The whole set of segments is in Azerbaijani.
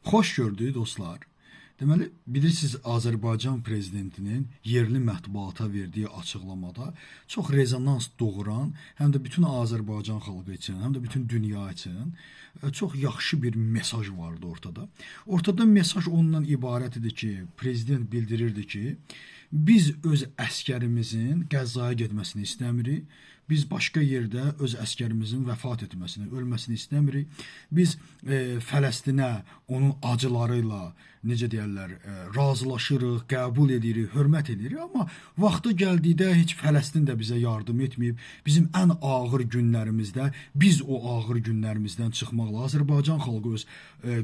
Xoş gördük dostlar. Deməli, bilirsiniz Azərbaycan prezidentinin yerli mətbuata verdiyi açıqlamada çox rezonans doğuran, həm də bütün Azərbaycan xalqı üçün, həm də bütün dünya üçün çox yaxşı bir mesaj vardı ortada. Ortada mesaj ondan ibarət idi ki, prezident bildirirdi ki, biz öz əskərimizin Qəzzaya getməsini istəmirik. Biz başqa yerdə öz əskərimizin vəfat etməsini, ölməsini istəmirik. Biz Fələstinə onun acılarıyla, necə deyərlər, razılaşırıq, qəbul edirik, hörmət edirik. Amma vaxtı gəldikdə heç Fələstin də bizə yardım etməyib. Bizim ən ağır günlərimizdə biz o ağır günlərimizdən çıxmaqla Azərbaycan xalqı öz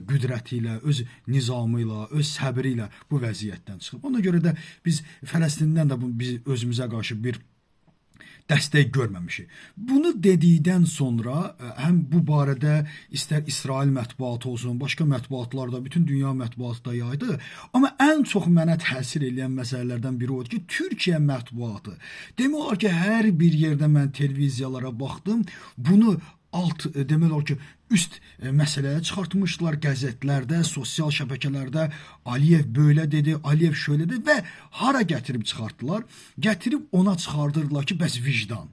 qüdrəti ilə, öz nizamı ilə, öz səbri ilə bu vəziyyətdən çıxıb. Ona görə də biz Fələstindən də biz özümüzə qarşı bir dəstək görməmişik. Bunu dedikdən sonra həm bu barədə istər İsrail mətbuatı olsun, başqa mətbuatlarda, bütün dünya mətbuatı da yaydı. Amma ən çox mənə təsir edən məsələlərdən biri odur ki, Türkiyə mətbuatı. Demək olar ki, hər bir yerdə mən televiziyalara baxdım, bunu demək olar ki, üst məsələyə çıxartmışdılar qəzetlərdə, sosial şəbəkələrdə. Aliyev böyle dedi, Aliyev şöyle dedi və hara gətirib çıxartdılar? Gətirib ona çıxardırdılar ki, bəs vicdan.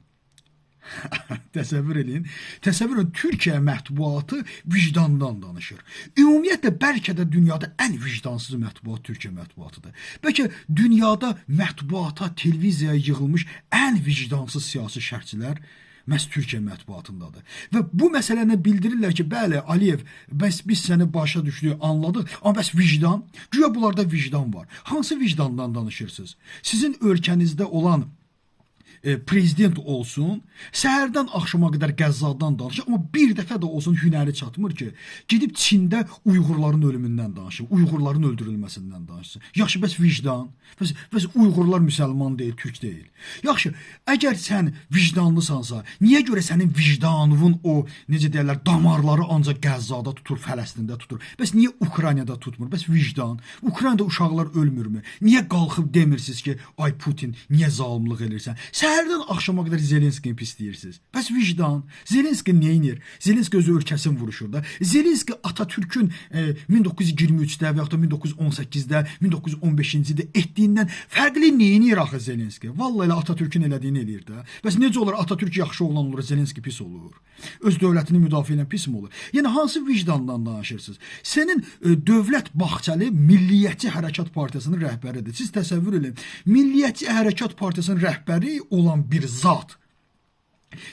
Təsəvvür edin. Təsəvvür edin, Türkiyə mətbuatı vicdandan danışır. Ümumiyyətlə, bəlkə də dünyada ən vicdansız mətbuat Türkiyə mətbuatıdır. Bəlkə dünyada mətbuata, televiziyaya yığılmış ən vicdansız siyasi şərhçilər məhz Türkiyə mətbuatındadır. Və bu məsələni bildirirlər ki, bəli, Aliyev, bəs biz səni başa düşdük, anladıq, amma bəs vicdan? Güya bunlarda vicdan var. Hansı vicdandan danışırsınız? Sizin ölkənizdə olan prezident olsun, səhərdən axşama qədər Qəzzadan danışır, amma bir dəfə də olsun hünəri çatmır ki, gedib Çində Uyğurların ölümündən danışır, Uyğurların öldürülməsindən danışsın. Yaxşı, bəs vicdan? Bəs Uyğurlar müsəlman deyil, türk deyil. Yaxşı, əgər sən vicdanlısansa, niyə görə sənin vicdanının o, necə deyərlər, damarları ancaq Qəzzada tutur, Fələstində tutur? Bəs niyə Ukraynada tutmur? Bəs vicdan? Ukraynada uşaqlar ölmürmü? Niyə qalxıb demirsiniz ki, ay Putin, niyə zalımlıq elirsən? Səhərdən axşama qədər Zelenskini pisləyirsiniz. Bəs vicdan? Zelenski neynir? Zelenski öz ölkəsini vuruşur da. Zelenski Atatürk'ün 1923'də və yaxud da 1918'də, 1915-də etdiyindən fərqli neynir axı Zelenski? Vallahi elə Atatürk'ün elədiyini eləyir də. Bəs necə olur Atatürk yaxşı oğlan olur, Zelenski pis olur? Öz dövlətini müdafiə edən pis mi olur? Yəni hansı vicdandan danışırsınız? Senin Dövlət Bahçeli Milliyyətçi Hərəkat Partiyasının rəhbəridir. Siz təsəvvür edin. Milliyyətçi Hərəkat Partiyasının rəhbəri olan bir zat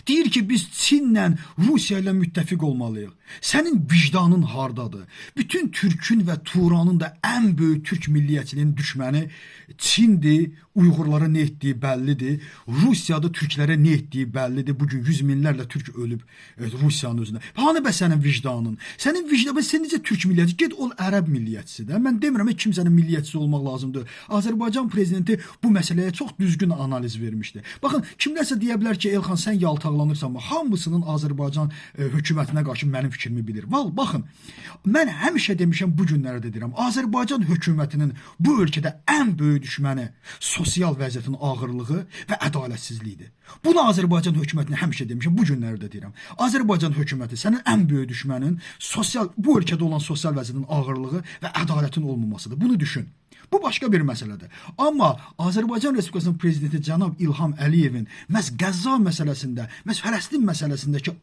deyir ki, biz Çinlə, Rusiya ilə müttəfiq olmalıyıq. Sənin vicdanın hardadır? Bütün Türkün və Turanın da ən böyük Türk milliyyətçiliyinin düşməni Çindir, Uyğurlara nə etdiyi bəllidir. Rusiyada Türklərə nə etdiyi bəllidir. Bugün yüz minlərlə Türk ölüb Rusiyanın özündə. Hani bə sənin vicdanın? Sənin vicdanın, sən necə Türk milliyyətçi? Get ol ərəb milliyyətçisi də. Mən demirəm ki, kimsənin milliyyətçisi olmaq lazımdır. Azərbaycan prezidenti bu məsələyə çox düzgün analiz vermişdi. Baxın, kimlərsə deyə bilər ki, Elxan, sən yaltaqlanırsan, hamısının Azərbaycan hökumətinə qarşı mənim fikrimi bilir. Baxın, mən həmişə demişəm, bu günlərdə deyirəm, Azərbaycan hökumətinin bu ölkədə ən böyük düşməni sosial vəziyyətin ağırlığı və ədalətsizliyidir. Bunu Azərbaycan hökumətinə həmişə demişəm, bu günlərdə deyirəm. Azərbaycan hökuməti sənin ən böyük düşmənin bu ölkədə olan sosial vəziyyətin ağırlığı və ədalətin olmamasıdır. Bunu düşün. Bu başqa bir məsələdir. Amma Azərbaycan Respublikasının prezidenti cənab İlham Əliyevin məhz Qəzza məsələsində, məhz Fələstin məsələsindəki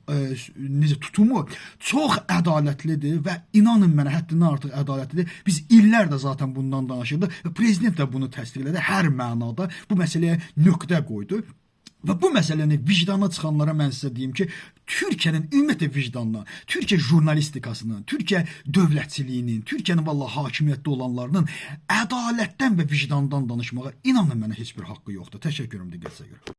tutumu çox ədalətlidir və inanın mənə, həddindən artıq ədalətlidir. Biz illərdə zaten bundan danışırdıq və prezident də bunu təsdiqlədi. Hər mənada bu məsələyə nöqtə qoydu. Və bu məsələni vicdana çıxanlara mən sizə deyim ki, Türkiyənin ümumiyyətlə vicdanına, Türkiyə jurnalistikasının, Türkiyə dövlətçiliyinin, Türkiyənin vallahi hakimiyyətdə olanlarının ədalətdən və vicdandan danışmağa inanın mənə heç bir haqqı yoxdur. Təşəkkürüm diqqətinizə görə.